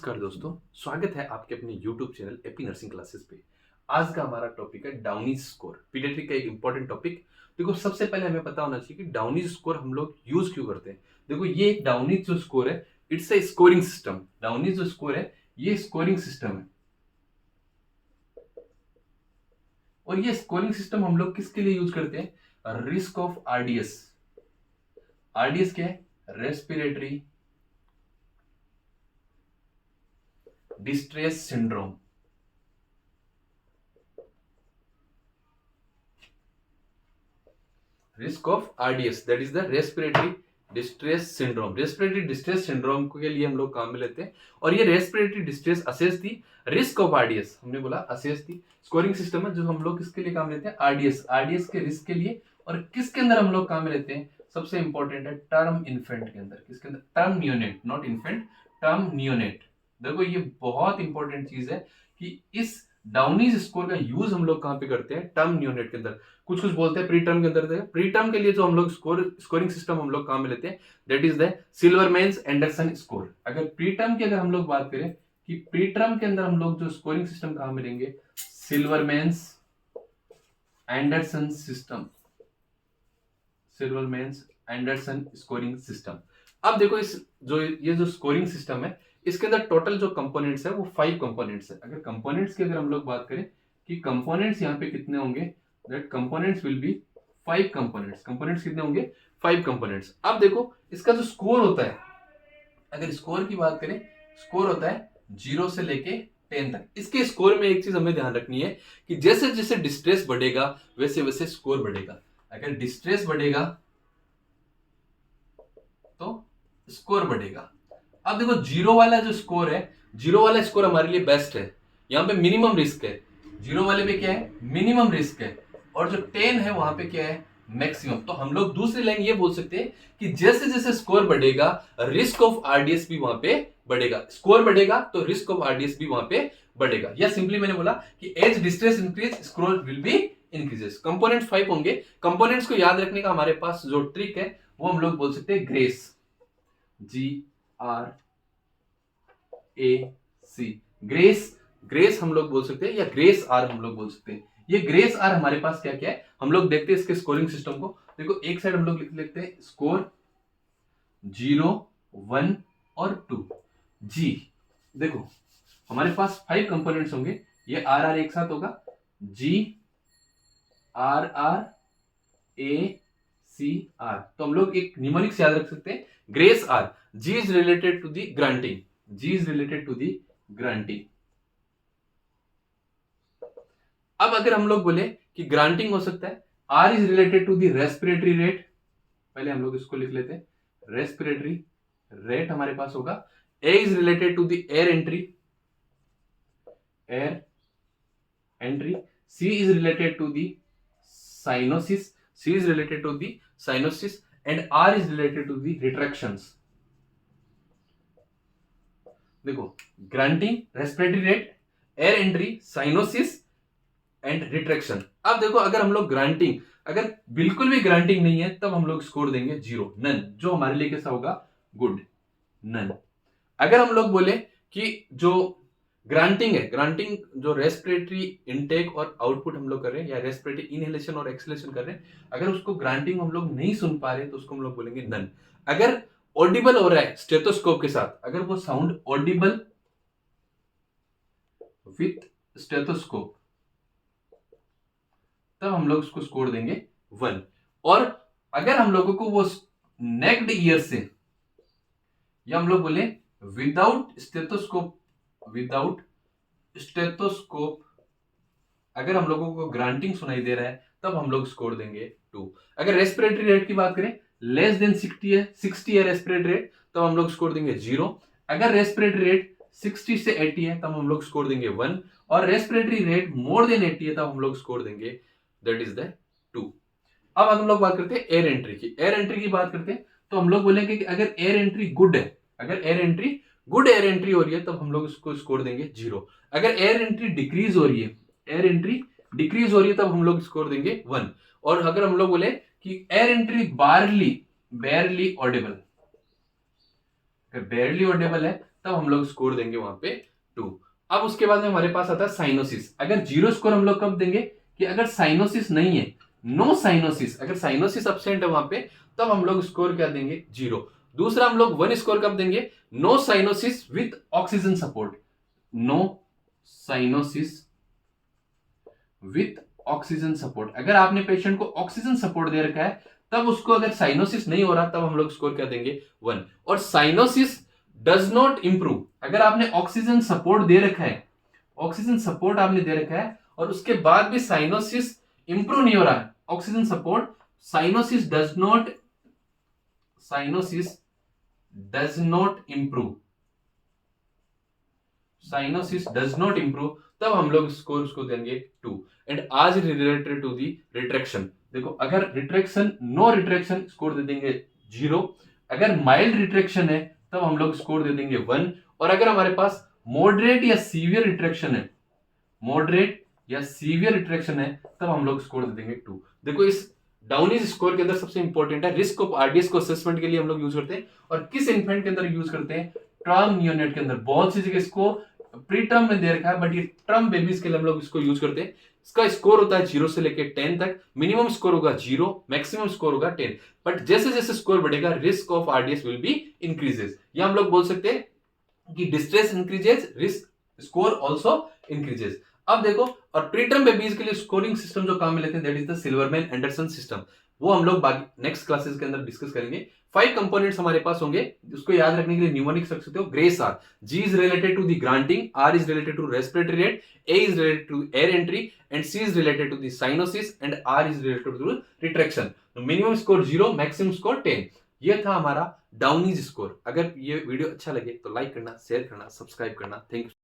नमस्कार दोस्तों, स्वागत है आपके अपने YouTube channel AP nursing classes पे। आज का हमारा टॉपिक है डाउनी स्कोर। पीडियाट्रिक का एक इंपॉर्टेंट टॉपिक। देखो, सबसे पहले हमें पता होना चाहिए कि डाउनी स्कोर हम लोग यूज क्यों करते हैं। देखो, ये एक डाउनी जो स्कोर है, it's a scoring system. Downes जो स्कोर है ये स्कोरिंग सिस्टम है, और ये स्कोरिंग सिस्टम हम लोग किसके लिए यूज करते हैं? Risk of RDS. आरडीएस क्या है? Respiratory distress syndrome. Risk of RDS, that is the respiratory distress syndrome. Respiratory distress syndrome के लिए हम लोग काम में लेते हैं, और ये रेस्पिरेटरी डिस्ट्रेस असेस थी। रिस्क ऑफ आरडीएस हमने बोला असेस थी। स्कोरिंग सिस्टम है जो हम लोग किसके लिए काम लेते हैं? आरडीएस। आरडीएस के रिस्क के लिए। और किसके अंदर हम लोग काम में लेते हैं? सबसे इंपॉर्टेंट है टर्म इन्फेंट के अंदर। किसके अंदर? Term neonate, not infant, term neonate. देखो, ये बहुत इंपॉर्टेंट चीज है कि इस डाउनीज स्कोर का यूज हम लोग कहां पे करते हैं? टर्म नियोनेट के अंदर। कुछ कुछ बोलते हैं प्री टर्म के अंदर। प्री टर्म के लिए जो हम लोग स्कोरिंग सिस्टम हम लोग काम में लेते हैं, that is the Silverman's Andersen score. अगर प्री टर्म की अगर हम लोग बात करें कि प्री टर्म के अंदर हम लोग जो स्कोरिंग सिस्टम कहां मिलेंगे? Silverman's Andersen system, Silverman's Andersen scoring system. अब देखो, ये जो स्कोरिंग सिस्टम है, इसके अंदर टोटल जो कंपोनेंट्स है वो 5 कंपोनेंट्स है। अगर कंपोनेंट्स की अगर हम लोग बात करें कि कंपोनेंट्स यहाँ पे कितने होंगे, that components will be 5 components. Components कितने होंगे? 5 कंपोनेंट्स। अब देखो, इसका जो स्कोर होता है, अगर स्कोर की बात करें, स्कोर होता है 0 से लेके 10 तक। इसके स्कोर में एक चीज हमें ध्यान रखनी है कि जैसे जैसे डिस्ट्रेस बढ़ेगा वैसे वैसे स्कोर बढ़ेगा। अगर डिस्ट्रेस बढ़ेगा तो स्कोर बढ़ेगा। अब देखो, 0 वाला जो स्कोर है, 0 वाला स्कोर हमारे लिए बेस्ट है। यहाँ पे मिनिमम रिस्क है। 0 वाले पे क्या है? मिनिमम रिस्क है। और जो 10 है वहां पे क्या है? मैक्सिमम। तो हम लोग दूसरी लाइन ये बोल सकते हैं कि जैसे जैसे स्कोर बढ़ेगा, रिस्क ऑफ आरडीएस भी वहां पे बढ़ेगा। स्कोर बढ़ेगा तो रिस्क ऑफ आरडीएस भी वहां पे बढ़ेगा। या सिंपली मैंने बोला कि as distress increase, score will be increases. Components 5 होंगे। कंपोनेंट्स को याद रखने का हमारे पास जो ट्रिक है वो हम लोग बोल सकते हैं ग्रेस, GRAC, ग्रेस। ग्रेस हम लोग बोल सकते हैं, या ग्रेस आर हम लोग बोल सकते हैं। ये ग्रेस आर हमारे पास क्या क्या है, हम लोग देखते हैं इसके स्कोरिंग सिस्टम को। देखो, एक साइड हम लोग लिख लेते हैं स्कोर 0, 1 और 2 जी। देखो, हमारे पास 5 कंपोनेंट्स होंगे। ये आर आर एक साथ होगा, GRRACR। तो हम लोग एक न्यूमेरिक्स याद रख सकते हैं, grace R. G is related to the grunting. G is related to the grunting. अब अगर हम लोग बोले कि ग्रांटिंग हो सकता है, R is related to the respiratory rate। पहले हम लोग इसको लिख लेते हैं, रेस्पिरेटरी रेट हमारे पास होगा। A is related to the air entry, air entry। C is related to the cyanosis, C is related to the cyanosis, and R is related to the retractions। देखो, granting, respiratory rate, air entry, cyanosis and retraction. अब देखो, अगर हम लोग granting, अगर बिल्कुल भी granting नहीं है तब हम लोग स्कोर देंगे 0, नन, जो हमारे लिए कैसा होगा? Good, none. अगर हम लोग बोले कि जो ग्रांटिंग है, ग्रांटिंग जो रेस्पिरेटरी इनटेक और आउटपुट हम लोग कर रहे हैं, या रेस्पिरेटरी इनहेलेशन और एक्सहेलेशन कर रहे हैं, अगर उसको ग्रांटिंग हम लोग नहीं सुन पा रहे तो उसको हम लोग बोलेंगे नन। अगर ऑडिबल हो रहा है स्टेथोस्कोप के साथ, अगर वो साउंड ऑडिबल विथ स्टेथोस्कोप, तब हम लोग उसको स्कोर देंगे 1। और अगर हम लोगों को वो नेक्ड ईयर से, या हम लोग बोले विदाउट स्टेथोस्कोप, विदाउट स्टेथोस्कोप, अगर हम लोगों को ग्रांटिंग सुनाई दे रहा है तब हम लोग स्कोर देंगे 2। अगर रेस्पिरेटरी रेट की बात करें, लेस देन 60 है रेस्पिरेटरी रेट, तब हम लोग स्कोर देंगे 0। अगर रेस्पिरेटरी रेट 60 से 80 है तब हम लोग स्कोर देंगे 1। और रेस्पिरेटरी रेट मोर देन 80 है तब हम लोग स्कोर देंगे, दैट इज द 2। अब हम लोग बात करते हैं एयर एंट्री की। एयर एंट्री की बात करते हैं तो हम लोग बोलेंगे कि अगर एयर एंट्री गुड है, अगर air entry good air entry हो रही है तब हम लोग उसको स्कोर देंगे 0। अगर एयर एंट्री डिक्रीज हो रही है, एयर एंट्री डिक्रीज हो रही है तब हम लोग स्कोर देंगे 1। और अगर हम लोग बोले कि एयर एंट्री बारली ऑडिबल, अगर बेयरली ऑडिबल है तब हम लोग स्कोर देंगे वहां पे 2। अब उसके बाद में हमारे पास आता है साइनोसिस। अगर 0 स्कोर हम लोग कब देंगे कि अगर साइनोसिस नहीं है, नो साइनोसिस, अगर साइनोसिस अब्सेंट है वहां पे, तब हम लोग स्कोर क्या देंगे 0। दूसरा हम लोग 1 स्कोर कब देंगे, no cyanosis with oxygen support, no cyanosis with oxygen support. अगर आपने पेशेंट को ऑक्सीजन सपोर्ट दे रखा है, तब उसको अगर साइनोसिस नहीं हो रहा, तब हम लोग स्कोर क्या देंगे 1। और साइनोसिस डज नॉट इंप्रूव, अगर आपने ऑक्सीजन सपोर्ट दे रखा है, ऑक्सीजन सपोर्ट आपने दे रखा है और उसके बाद भी साइनोसिस इंप्रूव नहीं हो रहा है, oxygen support, cyanosis does not improve, cyanosis does not improve, तब हम लोग स्कोर उसको देंगे 2। एंड आज रिलेटेड टू दी रिट्रैक्शन, देखो अगर रिट्रैक्शन, नो रिट्रैक्शन, स्कोर दे देंगे 0। अगर माइल्ड रिट्रैक्शन है तब हम लोग स्कोर दे देंगे 1। और अगर हमारे पास मॉडरेट या सीवियर रिट्रैक्शन है, मॉडरेट या सीवियर रिट्रैक्शन है, तब हम लोग स्कोर दे देंगे 2। देखो इस डाउनीज स्कोर के अंदर सबसे इंपॉर्टेंट है रिस्क ऑफ आरडीएस को असेसमेंट के लिए हम लोग यूज करते हैं। और किस इन्फेंट के अंदर यूज करते हैं, टर्म नियोनेट के अंदर। बहुत सी जगह इसको प्री टर्म में दे रखा है, बट ये टर्म बेबीज के लिए हम लोग इसको यूज करते हैं। इसका स्कोर होता है 0 से लेकर 10 तक, मिनिमम स्कोर होगा 0, मैक्सिमम स्कोर होगा 10। बट जैसे जैसे स्कोर बढ़ेगा, risk of RDS will be increases, या हम लोग बोल सकते हैं कि distress increases, risk score also increases. अब देखो, और प्री टर्म बेबीज के लिए स्कोरिंग सिस्टम जो काम में लेते हैं, that is the Silverman Anderson system. वो हम लोग बाकी नेक्स्ट क्लासेस के अंदर डिस्कस करेंगे। 5 कंपोनेंट्स हमारे पास होंगे, उसको याद रखने के लिए न्यूमोनिक्स रख सकते हो। Grace R, G is related to the grunting, R is related to respiratory rate, A is related to air entry, and C is related to the cyanosis, and R is related to retraction. Minimum score 0, maximum score 10। ये था हमारा डाउनीज score. अगर ये video अच्छा लगे तो like करना, share करना, सब्सक्राइब करना। Thank you.